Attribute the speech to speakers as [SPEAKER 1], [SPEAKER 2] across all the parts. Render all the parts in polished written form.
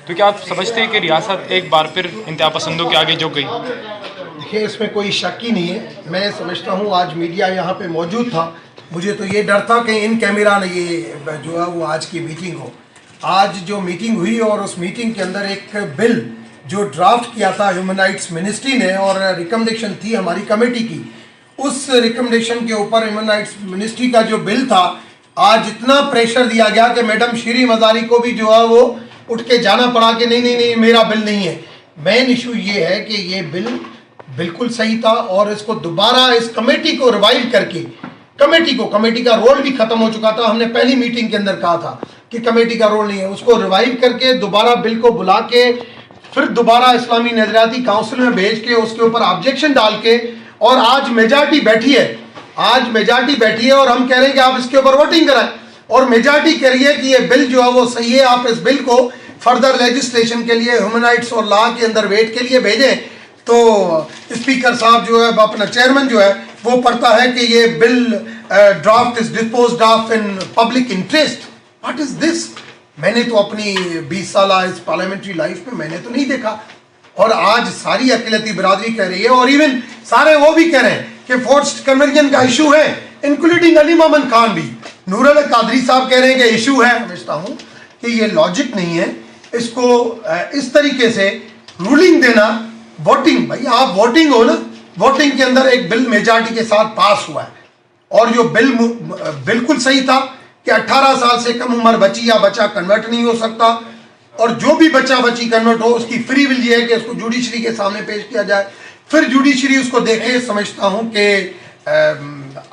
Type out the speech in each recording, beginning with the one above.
[SPEAKER 1] تو کیا آپ سمجھتے ہیں کہ ریاست ایک بار پھر انتہا پسندوں کے آگے جھک گئی؟
[SPEAKER 2] دیکھیں، اس میں کوئی شک ہی نہیں ہے. میں سمجھتا ہوں آج میڈیا یہاں پہ موجود تھا. مجھے تو یہ ڈر تھا کہ ان کیمرہ نے یہ جو ہے وہ آج کی میٹنگ ہو. آج جو میٹنگ ہوئی اور اس میٹنگ کے اندر ایک بل جو ڈرافٹ کیا تھا ہیومن رائٹس منسٹری نے اور ریکمنڈیشن تھی ہماری کمیٹی کی، اس ریکمنڈیشن کے اوپر ہیومن رائٹس منسٹری کا جو بل تھا، آج اتنا پریشر دیا گیا کہ میڈم شیریں مزاری کو بھی جو ہے وہ اٹھ کے جانا پڑا کہ نہیں نہیں نہیں میرا بل نہیں ہے. مین ایشو یہ ہے کہ یہ بل بالکل صحیح تھا اور اس کو دوبارہ اس کمیٹی کو ریوائو کر کے کمیٹی کا رول بھی ختم ہو چکا تھا. ہم نے پہلی میٹنگ کے اندر کہا تھا کہ کمیٹی کا رول نہیں ہے. اس کو ریوائو کر کے دوبارہ بل کو بلا کے پھر دوبارہ اسلامی نظریاتی کونسل میں بھیج کے اس کے اوپر آبجیکشن ڈال کے، اور آج میجارٹی بیٹھی ہے اور ہم کہہ رہے ہیں کہ آپ اس کے اوپر ووٹنگ کرائیں، اور میجارٹی کہہ رہی ہے کہ یہ بل جو ہے وہ صحیح ہے، آپ اس بل کو فردر لیجسلیشن کے لیے ہیومن رائٹس اور لا کے اندر ویٹ کے لیے بھیجیں. تو اسپیکر صاحب جو ہے اپنا چیئرمین جو ہے وہ پڑھتا ہے کہ یہ bill draft is disposed of in public interest. What is this? میں نے تو اپنی 20 سالہ اس پارلیمنٹری لائف میں میں نے تو نہیں دیکھا. اور آج ساری اقلیتی برادری کہہ رہی ہے، اور ایون سارے وہ بھی کہہ رہے ہیں کہ فورسڈ کنورژن کا ایشو ہے، انکلوڈنگ علی محمد خان بھی. نور القادری صاحب کہہ رہے ہیں کہ ایشو ہے. سمجھتا ہوں کہ یہ لاجک نہیں ہے اس کو اس طریقے سے رولنگ دینا. ووٹنگ، بھائی آپ ووٹنگ ہو نا، ووٹنگ کے اندر ایک بل میجارٹی کے ساتھ پاس ہوا ہے، اور جو بل بالکل صحیح تھا کہ 18 سال سے کم عمر بچی یا بچہ کنورٹ نہیں ہو سکتا، اور جو بھی بچہ بچی کنورٹ ہو اس کی فری ول یہ ہے کہ اس کو جوڈیشری کے سامنے پیش کیا جائے، پھر جوڈیشری اس کو دیکھے. سمجھتا ہوں کہ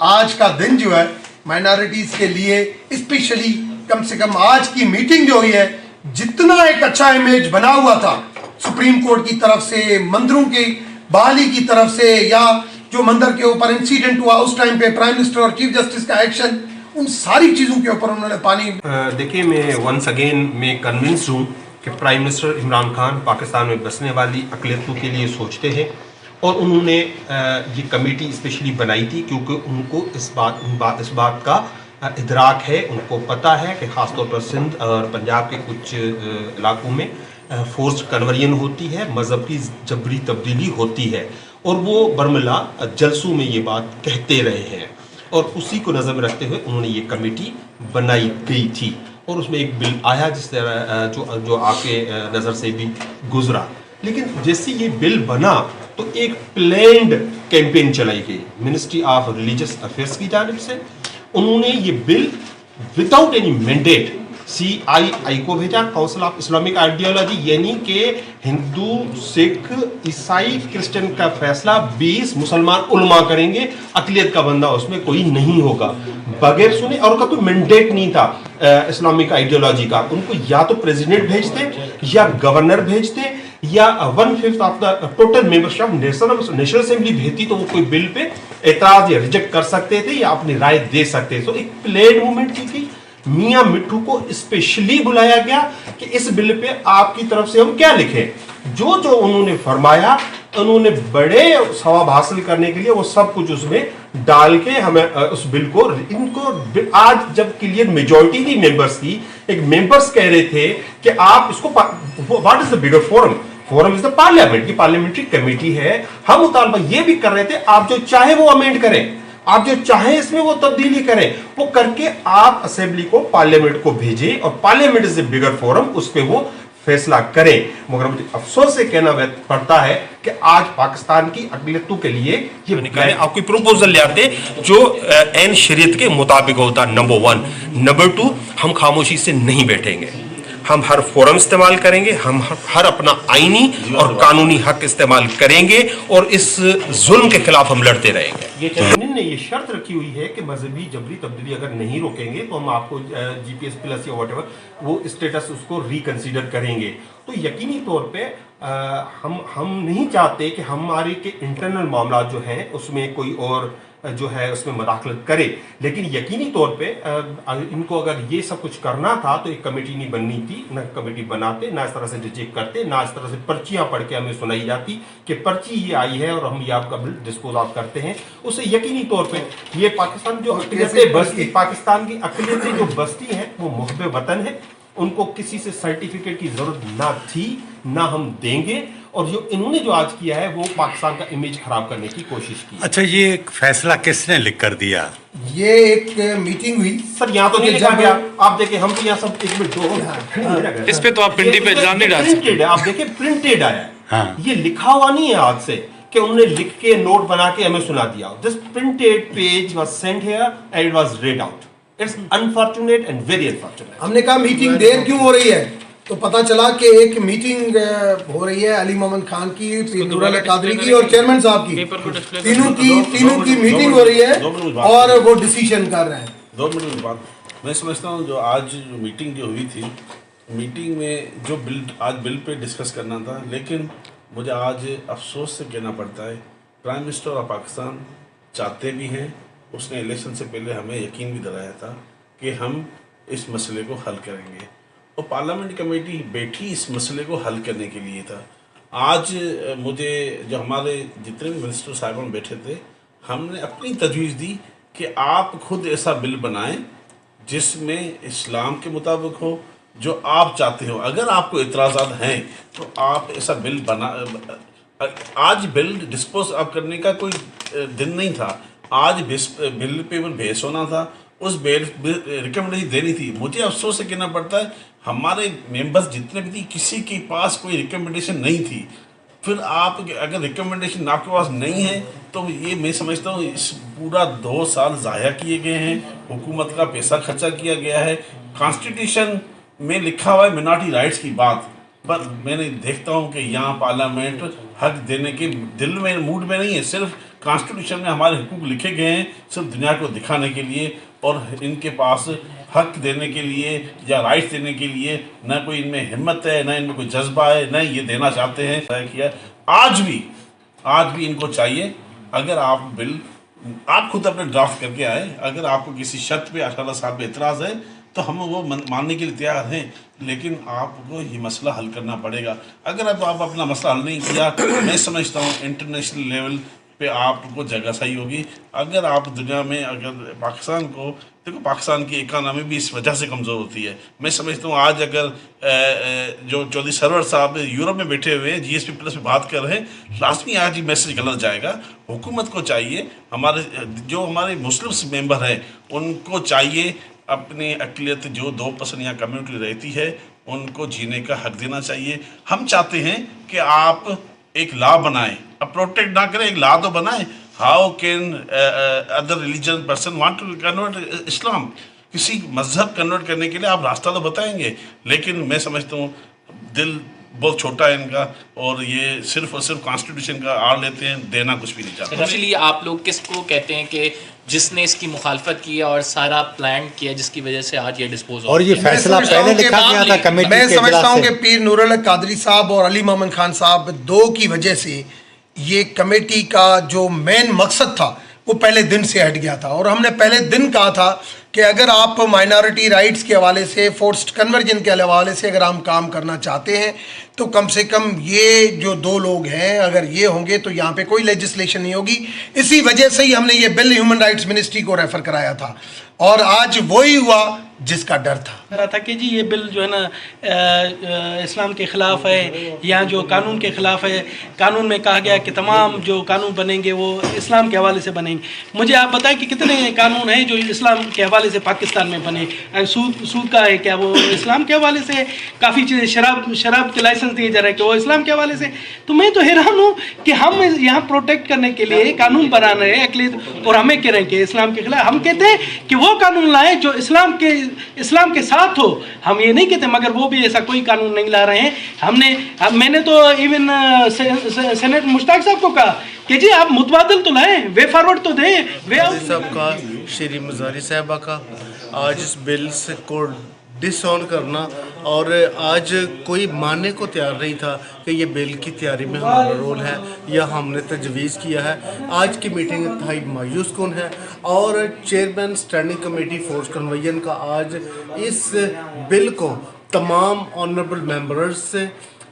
[SPEAKER 2] آج کا دن جو ہے مائنارٹیز کے لیے اسپیشلی، کم سے کم آج کی میٹنگ جو ہوئی ہے، جتنا ایک اچھا امیج بنا ہوا تھا سپریم کورٹ کی طرف سے، مندروں کی بحالی کی طرف سے، یا جو مندر کے اوپر انسیڈنٹ ہوا اس ٹائم پہ پرائم منسٹر اور چیف جسٹس کا ایکشن، ان ساری چیزوں کے اوپر انہوں نے پانی.
[SPEAKER 3] دیکھیں، میں ونس اگین میں کنونسڈ ہوں کہ پرائم منسٹر عمران خان پاکستان میں بسنے والی اقلیتوں کے لیے سوچتے ہیں، اور انہوں نے یہ کمیٹی اسپیشلی بنائی تھی کیونکہ ان کو اس بات کا ادراک ہے، ان کو پتہ ہے کہ خاص طور پر سندھ اور پنجاب کے کچھ علاقوں میں فورسڈ کنورژن ہوتی ہے، مذہب کی جبری تبدیلی ہوتی ہے، اور وہ برملا جلسوں میں یہ بات کہتے رہے ہیں، اور اسی کو نظر میں رکھتے ہوئے انہوں نے یہ کمیٹی بنائی گئی تھی. اور اس میں ایک بل آیا جس طرح جو آپ کے نظر سے بھی گزرا. لیکن جیسے یہ بل بنا تو ایک پلینڈ کیمپین چلائی گئی منسٹری آف ریلیجس افیئرس کی جانب سے. انہوں نے یہ بل وداؤٹ اینی مینڈیٹ CII کو بھیجا، کونسل آف اسلامک آئیڈیالوجی، یعنی کہ ہندو، سکھ، عیسائی، کرسچن کا فیصلہ 20 مسلمان علماء کریں گے، اقلیت کا بندہ اس میں کوئی نہیں ہوگا، بغیر سنے. اور ان کا کوئی مینڈیٹ نہیں تھا اسلامک آئیڈیالوجی کا. ان کو یا تو پریزیڈنٹ بھیجتے یا گورنر بھیجتے یا 1/5 of the total membership of national assembly بھیجتی، تو وہ کوئی بل پہ اعتراض یا ریجیکٹ کر سکتے تھے یا اپنی رائے دے سکتے. تو ایک پلیڈ موومنٹ کی تھی. میاں مٹھو کو اسپیشلی بلایا گیا کہ اس بل پہ آپ کی طرف سے ہم کیا لکھیں. جو انہوں نے فرمایا، انہوں نے بڑے ثواب حاصل کرنے کے لیے وہ سب کچھ اس میں ڈال کے ہمیں اس بل کو، ان کو آج جب کلیئر میجورٹی تھی ممبرس کی، ایک ممبرس کہہ رہے تھے کہ آپ اس کو، what is the bigger forum? Forum is the parliament, کی پارلیمنٹری کمیٹی ہے. ہم مطالبہ یہ بھی کر رہے تھے آپ جو چاہے وہ امینڈ کریں، آپ جو چاہیں اس میں وہ تبدیلی کریں، وہ کر کے آپ اسمبلی کو، پارلیمنٹ کو بھیجیں، اور پارلیمنٹ از اے بگر فورم، اس پہ وہ فیصلہ کریں. مگر مجھے افسوس سے کہنا پڑتا ہے کہ آج پاکستان کی اقلیتوں کے لیے یہ آپ کوئی پروپوزل لے آتے جو عین شریعت کے مطابق ہوتا. نمبر 1. نمبر 2، ہم خاموشی سے نہیں بیٹھیں گے، ہم ہر فورم استعمال کریں گے، ہم ہر اپنا آئینی اور قانونی حق استعمال کریں گے، اور اس ظلم کے خلاف ہم لڑتے رہیں گے. یہ چیئرمین نے یہ شرط رکھی ہوئی ہے کہ مذہبی جبری تبدیلی اگر نہیں روکیں گے تو ہم آپ کو GPS پلس یا واٹ ایور وہ اسٹیٹس اس کو ریکنسیڈر کریں گے. تو یقینی طور پہ ہم نہیں چاہتے کہ ہمارے کے انٹرنل معاملات جو ہیں اس میں کوئی اور جو ہے اس میں مداخلت کرے، لیکن یقینی طور پہ ان کو اگر یہ سب کچھ کرنا تھا تو ایک کمیٹی نہیں بننی تھی. نہ کمیٹی بناتے، نہ اس طرح سے ریجیکٹ کرتے، نہ اس طرح سے پرچیاں پڑھ کے ہمیں سنائی جاتی کہ پرچی یہ آئی ہے اور ہم یہ آپ کا بل ڈسپوز آف کرتے ہیں. اس سے یقینی طور پہ یہ پاکستان جو اقلیتیں بستی، پاکستان کی اقلیتیں جو بستی ہیں وہ محب وطن ہے، ان کو کسی سے سرٹیفکیٹ کی ضرورت نہ تھی نہ ہم دیں گے، اور جو انہوں نے جو آج کیا ہے وہ پاکستان کا امیج خراب کرنے کی کوشش کی۔
[SPEAKER 4] اچھا، یہ ایک فیصلہ کس نے لکھ کر دیا؟
[SPEAKER 2] یہ ایک میٹنگ ہوئی
[SPEAKER 3] سر، یہاں تو نہیں لکھا گیا، آپ دیکھیں ہم تو یہاں سب ایک منٹ دو،
[SPEAKER 1] اس پہ تو آپ پرنٹی پہ الزام نہیں ڈال سکتے۔
[SPEAKER 3] پرنٹڈ ہے، آپ دیکھیں پرنٹڈ آیا ہے،
[SPEAKER 4] ہاں،
[SPEAKER 3] یہ لکھا ہوا نہیں ہے آج سے کہ انہوں نے لکھ کے نوٹ بنا کے ہمیں سنا دیا۔ This printed page was sent here and it was read out. It's unfortunate and very unfortunate.
[SPEAKER 2] ہم نے کہا میٹنگ دیر کیوں ہو رہی ہے، تو پتہ چلا کہ ایک میٹنگ ہو رہی ہے علی محمد خان کی، پیر نور علی قادری کی اور چیئرمین صاحب کی، تینوں کی میٹنگ ہو رہی ہے اور وہ ڈیسیشن کر رہے ہیں۔
[SPEAKER 5] 2 منٹ کی بات میں سمجھتا ہوں، جو آج جو میٹنگ جو ہوئی تھی، میٹنگ میں جو آج بل پہ ڈسکس کرنا تھا، لیکن مجھے آج افسوس سے کہنا پڑتا ہے پرائم منسٹر آف پاکستان چاہتے بھی ہیں، اس نے الیکشن سے پہلے ہمیں یقین بھی دلایا تھا کہ ہم اس مسئلے کو حل کریں گے، اور پارلیمنٹ کمیٹی بیٹھی اس مسئلے کو حل کرنے کے لیے تھا۔ آج مجھے جو ہمارے جتنے بھی منسٹر صاحبان بیٹھے تھے، ہم نے اپنی تجویز دی کہ آپ خود ایسا بل بنائیں جس میں اسلام کے مطابق ہو، جو آپ چاہتے ہو۔ اگر آپ کو اعتراضات ہیں تو آپ ایسا بل آج بل ڈسپوز آپ کرنے کا کوئی دن نہیں تھا، آج بل پہ بحث ہونا تھا، اس ریکمنڈیشن دینی تھی۔ مجھے افسوس سے کہنا پڑتا ہے ہمارے ممبرز جتنے بھی تھی، کسی کے پاس کوئی ریکمنڈیشن نہیں تھی۔ پھر آپ اگر ریکمنڈیشن آپ کے پاس نہیں ہے تو یہ میں سمجھتا ہوں اس پورا 2 سال ضائع کیے گئے ہیں، حکومت کا پیسہ خرچہ کیا گیا ہے۔ کانسٹیٹیوشن میں لکھا ہوا ہے منارٹی رائٹس کی بات، پر میں نے دیکھتا ہوں کہ یہاں پارلیمنٹ حق دینے کے دل میں موڈ میں نہیں ہے۔ صرف کانسٹیٹیوشن میں ہمارے حقوق لکھے گئے ہیں صرف دنیا کو دکھانے کے لیے، اور ان کے پاس حق دینے کے لیے یا رائٹس دینے کے لیے نہ کوئی ان میں ہمت ہے، نہ ان میں کوئی جذبہ ہے، نہ یہ دینا چاہتے ہیں۔ آج بھی ان کو چاہیے، اگر آپ بل آپ خود اپنے ڈرافٹ کر کے آئے، اگر آپ کو کسی شرط پہ 18 سال پہ اعتراض ہے تو ہم وہ ماننے کے لیے تیار ہیں، لیکن آپ کو یہ مسئلہ حل کرنا پڑے گا۔ اگر اب آپ اپنا مسئلہ حل نہیں کیا، میں سمجھتا ہوں انٹرنیشنل لیول پہ آپ کو جگہ صحیح ہوگی۔ اگر آپ دنیا میں اگر پاکستان کو دیکھو، پاکستان کی اکانومی بھی اس وجہ سے کمزور ہوتی ہے۔ میں سمجھتا ہوں آج اگر جو چودھری سرور صاحب یورپ میں بیٹھے ہوئے ہیں، GSP+ میں بات کر رہے ہیں، لازمی آج یہ میسج غلط جائے گا۔ حکومت کو چاہیے، ہمارے مسلم ممبر ہیں ان کو چاہیے اپنی اقلیت جو 2% یا کمیونٹی رہتی ہے ان کو جینے کا حق دینا چاہیے۔ ہم چاہتے ہیں کہ آپ ایک لا بنائیں، اب پروٹیکٹ نہ کریں، ایک لا تو بنائیں۔ How can other religion person want to convert Islam? کسی مذہب کنورٹ کرنے کے لیے آپ راستہ تو بتائیں گے، لیکن میں سمجھتا ہوں دل بہت چھوٹا ہے ان کا، اور یہ صرف اور صرف کانسٹیٹیوشن کا آڑ لیتے ہیں، دینا کچھ بھی نہیں چاہتے۔
[SPEAKER 6] ایکچولی آپ لوگ کس کو کہتے ہیں کہ جس نے اس کی مخالفت کی اور سارا پلان کیا جس کی وجہ سے آج یہ ڈسپوز ہو؟
[SPEAKER 4] اور یہ فیصلہ پہلے لکھا گیا تھا کمیٹی
[SPEAKER 2] میں
[SPEAKER 4] کے
[SPEAKER 2] سمجھتا
[SPEAKER 4] اجلاس
[SPEAKER 2] ہوں
[SPEAKER 4] سے؟
[SPEAKER 2] کہ پیر نور علی قادری صاحب اور علی محمد خان صاحب دو کی وجہ سے یہ کمیٹی کا جو مین مقصد تھا وہ پہلے دن سے ہٹ گیا تھا، اور ہم نے پہلے دن کہا تھا کہ اگر آپ مائنارٹی رائٹس کے حوالے سے، فورسڈ کنورجن کے حوالے سے اگر ہم کام کرنا چاہتے ہیں تو کم سے کم یہ جو 2 لوگ ہیں اگر یہ ہوں گے تو یہاں پہ کوئی لیجسلیشن نہیں ہوگی۔ اسی وجہ سے ہی ہم نے یہ بل ہیومن رائٹس منسٹری کو ریفر کرایا تھا، اور آج وہی ہوا جس کا ڈر تھا۔
[SPEAKER 7] رہا تھا کہ جی یہ بل جو ہے نا اسلام کے خلاف ہے یا جو قانون کے خلاف ہے۔ قانون میں کہا گیا کہ تمام جو قانون بنیں گے وہ اسلام کے حوالے سے بنیں گے۔ مجھے آپ بتائیں کہ کتنے قانون ہیں جو اسلام کے حوالے سے پاکستان میں بنے؟ سود کا ہے، کیا وہ اسلام کے حوالے سے؟ کافی چیزیں، شراب کے لائسنس دیے جا رہے ہیں کہ وہ اسلام کے حوالے سے۔ تو میں تو حیران ہوں کہ ہم یہاں پروٹیکٹ کرنے کے لیے قانون بنا رہے ہیں اقلیت، اور ہمیں کہہ رہے ہیں کہ اسلام کے خلاف۔ ہم کہتے ہیں کہ وہ قانون لائیں جو اسلام کے ساتھ ہو، ہم یہ نہیں کہتے، مگر وہ بھی ایسا کوئی قانون نہیں لا رہے ہیں۔ میں نے تو ایون سینیٹ مشتاق صاحب کو کہا کہ جی آپ متبادل تو لائیں، وے فارورڈ تو دیں، وے آؤٹ
[SPEAKER 8] صاحب کا، شری مزاری صاحبہ کا آج اس بل سے کو ڈس آن کرنا، اور آج کوئی ماننے کو تیار نہیں تھا کہ یہ بل کی تیاری میں ہمارا رول ہے یا ہم نے تجویز کیا ہے۔ آج کی میٹنگ انتہائی مایوس کن ہے، اور chairman standing committee force convene کا آج اس بل کو تمام آنریبل ممبرز سے